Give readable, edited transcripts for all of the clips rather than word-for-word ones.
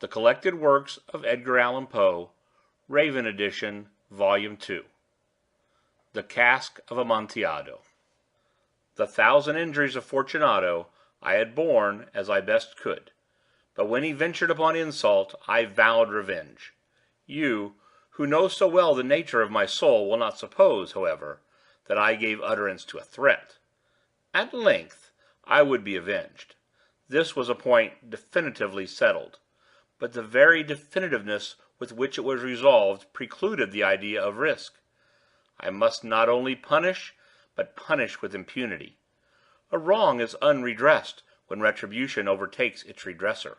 The Collected Works of Edgar Allan Poe, Raven Edition, Volume 2. The Cask of Amontillado. The 1,000 injuries of Fortunato I had borne as I best could, but when he ventured upon insult, I vowed revenge. You, who know so well the nature of my soul, will not suppose, however, that I gave utterance to a threat. At length I would be avenged. This was a point definitively settled, but the very definitiveness with which it was resolved precluded the idea of risk. I must not only punish, but punish with impunity. A wrong is unredressed when retribution overtakes its redresser.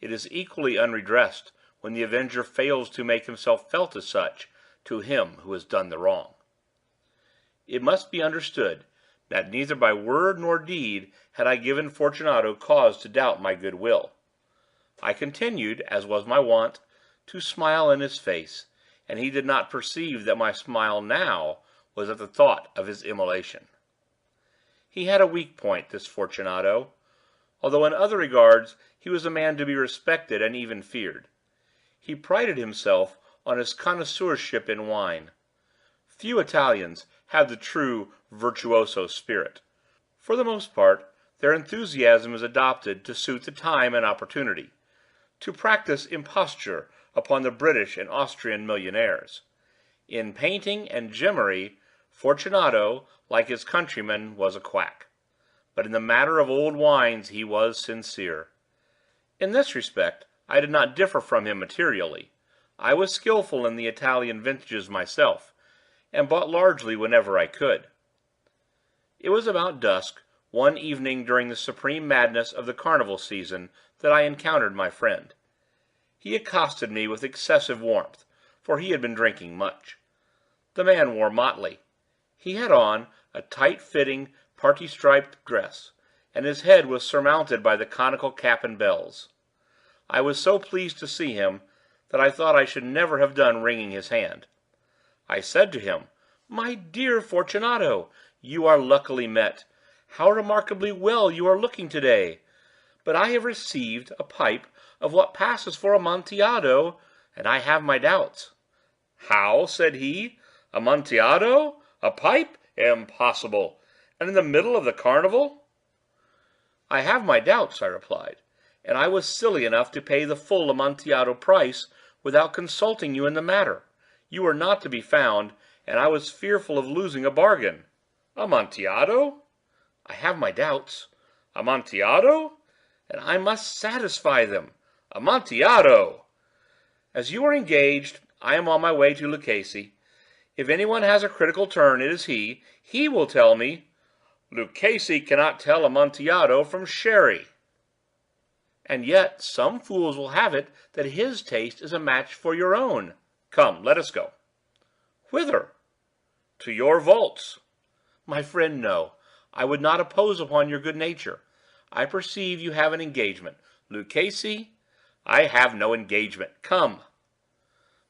It is equally unredressed when the avenger fails to make himself felt as such to him who has done the wrong. It must be understood that neither by word nor deed had I given Fortunato cause to doubt my good will. I continued, as was my wont, to smile in his face, and he did not perceive that my smile now was at the thought of his immolation. He had a weak point, this Fortunato, although in other regards he was a man to be respected and even feared. He prided himself on his connoisseurship in wine. Few Italians have the true virtuoso spirit. For the most part, their enthusiasm is adopted to suit the time and opportunity, to practice imposture upon the British and Austrian millionaires. In painting and gemmary, Fortunato, like his countrymen, was a quack, but in the matter of old wines he was sincere. In this respect I did not differ from him materially. I was skillful in the Italian vintages myself, and bought largely whenever I could. It was about dusk, one evening during the supreme madness of the carnival season, that I encountered my friend. He accosted me with excessive warmth, for he had been drinking much. The man wore motley. He had on a tight-fitting, parti-striped dress, and his head was surmounted by the conical cap and bells. I was so pleased to see him that I thought I should never have done wringing his hand. I said to him, "My dear Fortunato, you are luckily met. How remarkably well you are looking to-day! But I have received a pipe of what passes for Amontillado, and I have my doubts." "How?" said he. "Amontillado? A pipe? Impossible! And in the middle of the carnival?" "I have my doubts," I replied, "and I was silly enough to pay the full Amontillado price without consulting you in the matter. You were not to be found, and I was fearful of losing a bargain." "Amontillado?" "I have my doubts." "Amontillado?" "And I must satisfy them." "Amontillado!" "As you are engaged, I am on my way to Lucchese. If anyone has a critical turn, it is he. He will tell me—" "Lucchese cannot tell Amontillado from sherry." "And yet some fools will have it that his taste is a match for your own. Come, let us go." "Whither?" "To your vaults." "My friend, no. I would not impose upon your good nature. I perceive you have an engagement. Lucchese—" "I have no engagement. Come."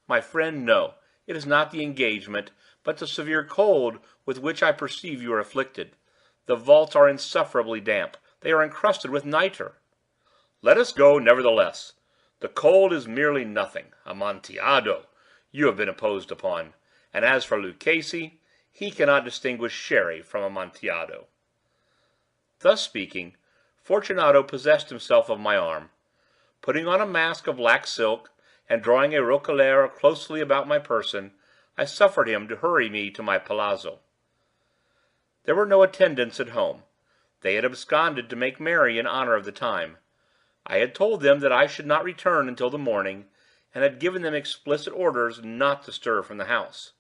"My friend, no. It is not the engagement, but the severe cold with which I perceive you are afflicted. The vaults are insufferably damp. They are encrusted with nitre." "Let us go, nevertheless. The cold is merely nothing. Amontillado! You have been imposed upon. And as for Lucchese, he cannot distinguish sherry from Amontillado." Thus speaking, Fortunato possessed himself of my arm. Putting on a mask of black silk, and drawing a roquelaire closely about my person, I suffered him to hurry me to my palazzo. There were no attendants at home. They had absconded to make merry in honor of the time. I had told them that I should not return until the morning, and had given them explicit orders not to stir from the house.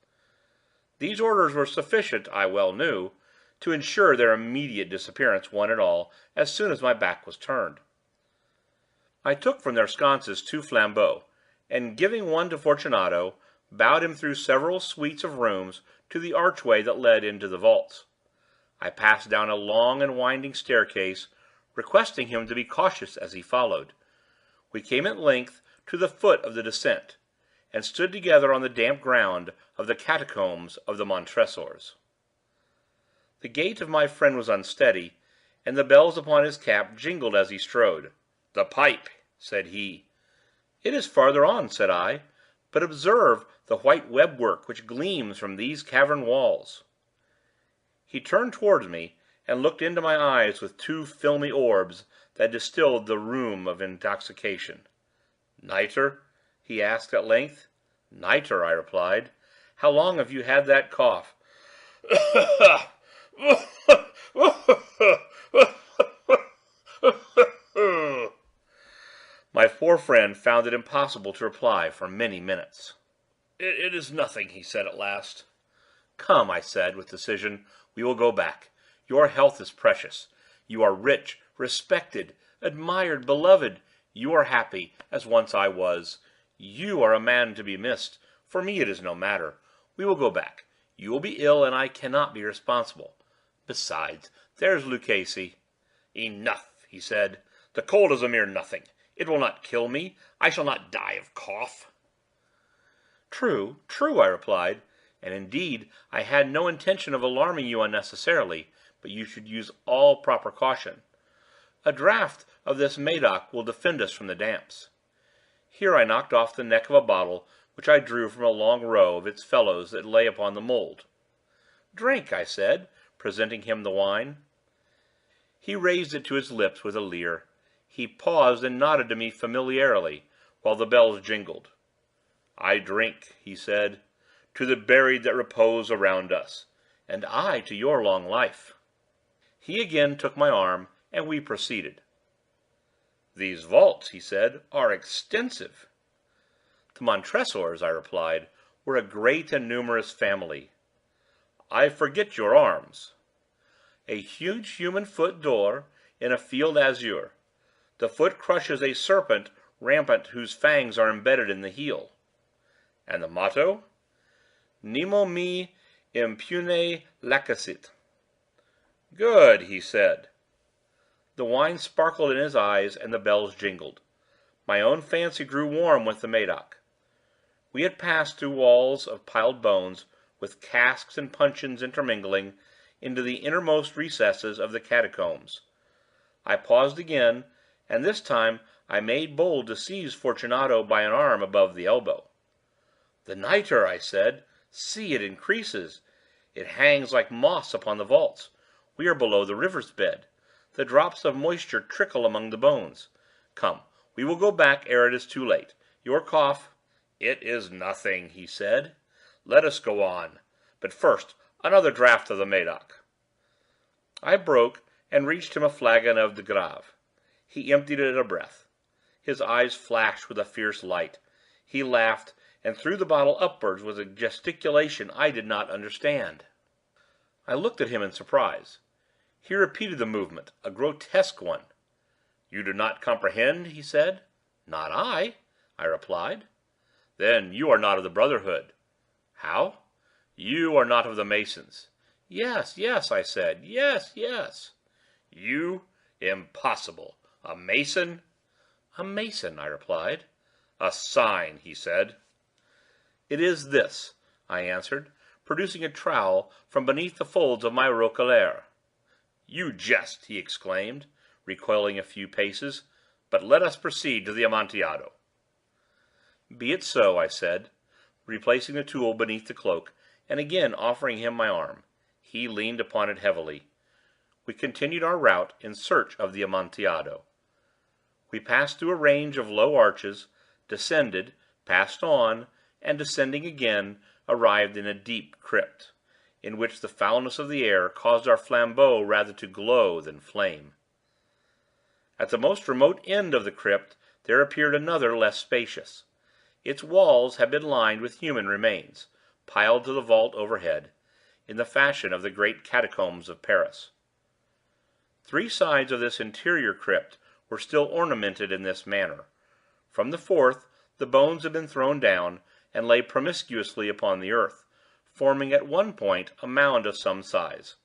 These orders were sufficient, I well knew, to ensure their immediate disappearance, one and all, as soon as my back was turned. I took from their sconces 2 flambeaux, and, giving one to Fortunato, bowed him through several suites of rooms to the archway that led into the vaults. I passed down a long and winding staircase, requesting him to be cautious as he followed. We came at length to the foot of the descent, and stood together on the damp ground of the catacombs of the Montresors. The gait of my friend was unsteady, and the bells upon his cap jingled as he strode. "The pipe!" said he. "It is farther on," said I. "But observe the white web work which gleams from these cavern walls." He turned towards me, and looked into my eyes with two filmy orbs that distilled the rheum of intoxication. "Nitre?" he asked at length. "Nitre," I replied. "How long have you had that cough?" My poor friend found it impossible to reply for many minutes. "It is nothing," he said at last. "Come," I said, with decision, "we will go back. Your health is precious. You are rich, respected, admired, beloved. You are happy, as once I was. You are a man to be missed. For me it is no matter. We will go back. You will be ill, and I cannot be responsible. Besides, there's Luchesi." "Enough," he said. "The cold is a mere nothing. It will not kill me. I shall not die of cough." "True, true," I replied, "and indeed I had no intention of alarming you unnecessarily, but you should use all proper caution. A draught of this Medoc will defend us from the damps." Here I knocked off the neck of a bottle which I drew from a long row of its fellows that lay upon the mould. "Drink," I said, presenting him the wine. He raised it to his lips with a leer. He paused and nodded to me familiarly, while the bells jingled. "I drink," he said, "to the buried that repose around us, and I to your long life." He again took my arm, and we proceeded. "These vaults," he said, "are extensive." "The Montresors," I replied, "were a great and numerous family." "I forget your arms." "A huge human foot d'or, in a field azure. The foot crushes a serpent rampant whose fangs are embedded in the heel." "And the motto?" "Nemo me impune lacessit." "Good," he said. The wine sparkled in his eyes, and the bells jingled. My own fancy grew warm with the Medoc. We had passed through walls of piled bones, with casks and puncheons intermingling, into the innermost recesses of the catacombs. I paused again, and this time I made bold to seize Fortunato by an arm above the elbow. "The nitre," I said. "See, it increases. It hangs like moss upon the vaults. We are below the river's bed. The drops of moisture trickle among the bones. Come, we will go back ere it is too late. Your cough—" "It is nothing," he said. "Let us go on. But first another draught of the Medoc." I broke and reached him a flagon of de Grave. He emptied it at a breath. His eyes flashed with a fierce light. He laughed, and threw the bottle upwards with a gesticulation I did not understand. I looked at him in surprise. He repeated the movement, a grotesque one. "You do not comprehend?" he said. "Not I," I replied. "Then you are not of the Brotherhood." "How?" "You are not of the Masons." "Yes, yes," I said. "Yes, yes." "You? Impossible! A Mason?" "A Mason," I replied. "A sign," he said. "It is this," I answered, producing a trowel from beneath the folds of my roquelaire. "You jest!" he exclaimed, recoiling a few paces. "But let us proceed to the Amontillado." "Be it so," I said, replacing the tool beneath the cloak, and again offering him my arm. He leaned upon it heavily. We continued our route in search of the Amontillado. We passed through a range of low arches, descended, passed on, and descending again, arrived in a deep crypt, in which the foulness of the air caused our flambeaux rather to glow than flame. At the most remote end of the crypt there appeared another less spacious. Its walls had been lined with human remains, piled to the vault overhead, in the fashion of the great catacombs of Paris. Three sides of this interior crypt were still ornamented in this manner. From the fourth the bones had been thrown down, and lay promiscuously upon the earth, forming at one point a mound of some size.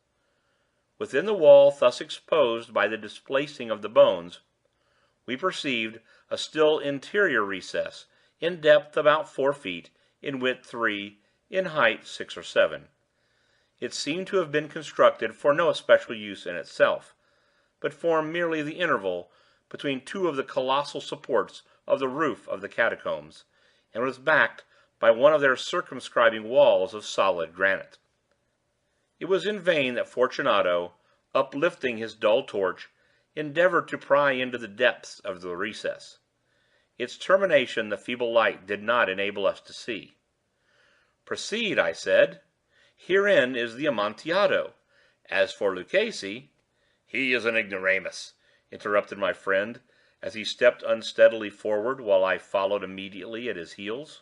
Within the wall thus exposed by the displacing of the bones, we perceived a still interior recess, in depth about 4 feet, in width 3, in height 6 or 7. It seemed to have been constructed for no especial use in itself, but formed merely the interval between two of the colossal supports of the roof of the catacombs, and was backed by one of their circumscribing walls of solid granite. It was in vain that Fortunato, uplifting his dull torch, endeavored to pry into the depths of the recess. Its termination the feeble light did not enable us to see. "Proceed," I said. "Herein is the Amontillado. As for Luchesi—" "He is an ignoramus," interrupted my friend, as he stepped unsteadily forward, while I followed immediately at his heels.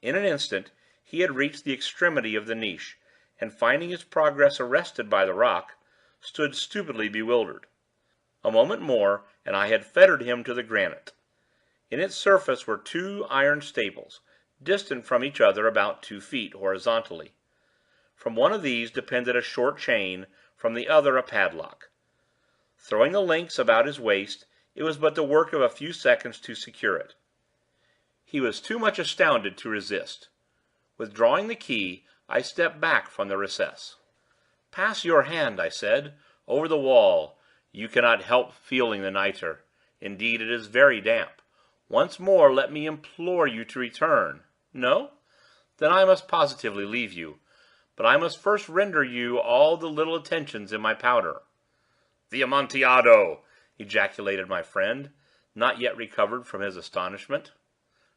In an instant he had reached the extremity of the niche, and, finding his progress arrested by the rock, stood stupidly bewildered. A moment more, and I had fettered him to the granite. In its surface were two iron staples, distant from each other about 2 feet, horizontally. From one of these depended a short chain, from the other a padlock. Throwing the links about his waist, it was but the work of a few seconds to secure it. He was too much astounded to resist. Withdrawing the key, I stepped back from the recess. "Pass your hand," I said, "over the wall. You cannot help feeling the nitre. Indeed, it is very damp. Once more let me implore you to return. No? Then I must positively leave you. But I must first render you all the little attentions in my power." "The Amontillado!" ejaculated my friend, not yet recovered from his astonishment.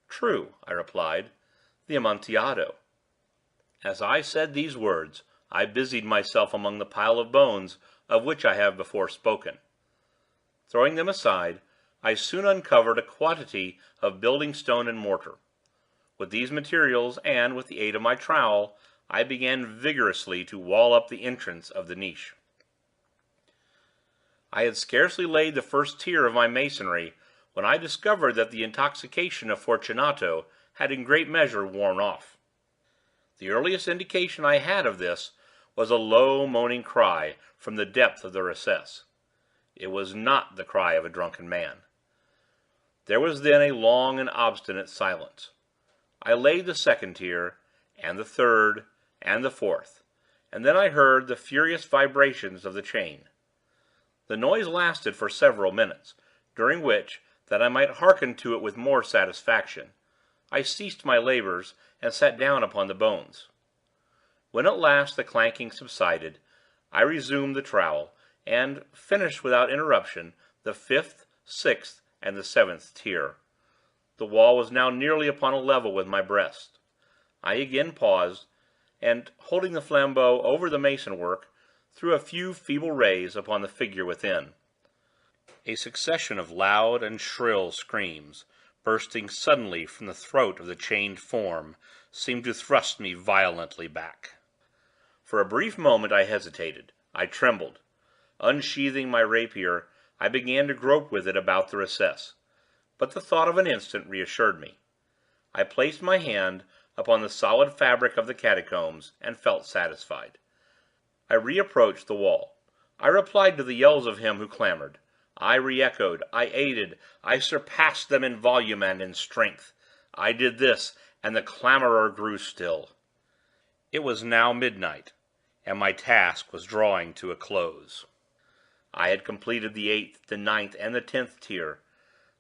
"True," I replied, "the Amontillado." As I said these words, I busied myself among the pile of bones of which I have before spoken. Throwing them aside, I soon uncovered a quantity of building stone and mortar. With these materials, and with the aid of my trowel, I began vigorously to wall up the entrance of the niche. I had scarcely laid the first tier of my masonry when I discovered that the intoxication of Fortunato had in great measure worn off. The earliest indication I had of this was a low moaning cry from the depth of the recess. It was not the cry of a drunken man. There was then a long and obstinate silence. I laid the second tier, and the third, and the fourth, and then I heard the furious vibrations of the chain. The noise lasted for several minutes, during which, that I might hearken to it with more satisfaction, I ceased my labors and sat down upon the bones. When at last the clanking subsided, I resumed the trowel, and finished without interruption the fifth, sixth, and the seventh tier. The wall was now nearly upon a level with my breast. I again paused, and, holding the flambeau over the mason work, threw a few feeble rays upon the figure within. A succession of loud and shrill screams, bursting suddenly from the throat of the chained form, seemed to thrust me violently back. For a brief moment I hesitated. I trembled. Unsheathing my rapier, I began to grope with it about the recess, but the thought of an instant reassured me. I placed my hand upon the solid fabric of the catacombs, and felt satisfied. I reapproached the wall. I replied to the yells of him who clamored. I re-echoed. I aided. I surpassed them in volume and in strength. I did this, and the clamorer grew still. It was now midnight, and my task was drawing to a close. I had completed the 8th, the 9th, and the 10th tier.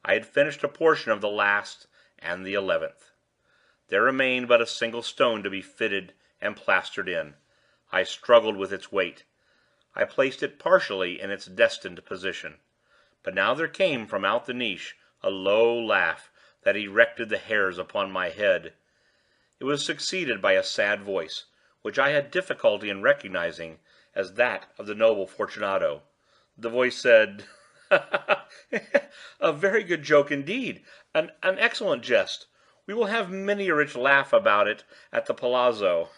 I had finished a portion of the last and the 11th. There remained but a single stone to be fitted and plastered in. I struggled with its weight. I placed it partially in its destined position. But now there came from out the niche a low laugh that erected the hairs upon my head. It was succeeded by a sad voice, which I had difficulty in recognizing as that of the noble Fortunato. The voice said, "A very good joke indeed, an excellent jest. We will have many a rich laugh about it at the palazzo,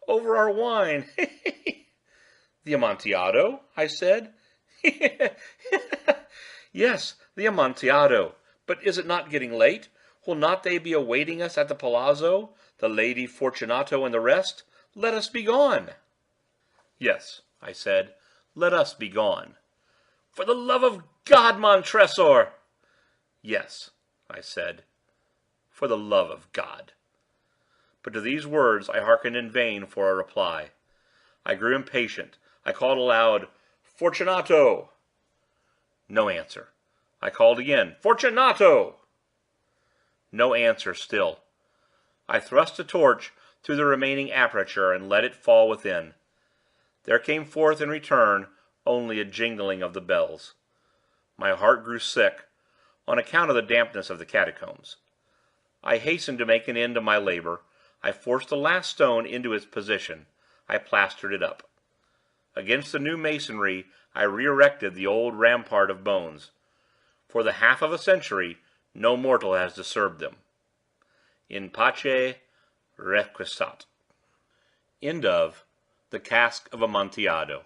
over our wine." "The Amontillado?" I said. "Yes, the Amontillado. But is it not getting late? Will not they be awaiting us at the palazzo, the Lady Fortunato and the rest? Let us be gone." "Yes," I said, "let us be gone." "For the love of God, Montressor!" "Yes," I said, "for the love of God." But to these words I hearkened in vain for a reply. I grew impatient. I called aloud, "Fortunato!" No answer. I called again, Fortunato! No answer still. I thrust a torch through the remaining aperture, and let it fall within. There came forth in return only a jingling of the bells. My heart grew sick, on account of the dampness of the catacombs. I hastened to make an end of my labor. I forced the last stone into its position. I plastered it up. Against the new masonry I re-erected the old rampart of bones. For the half of a century no mortal has disturbed them. In pace requiescat. End of The Cask of Amontillado.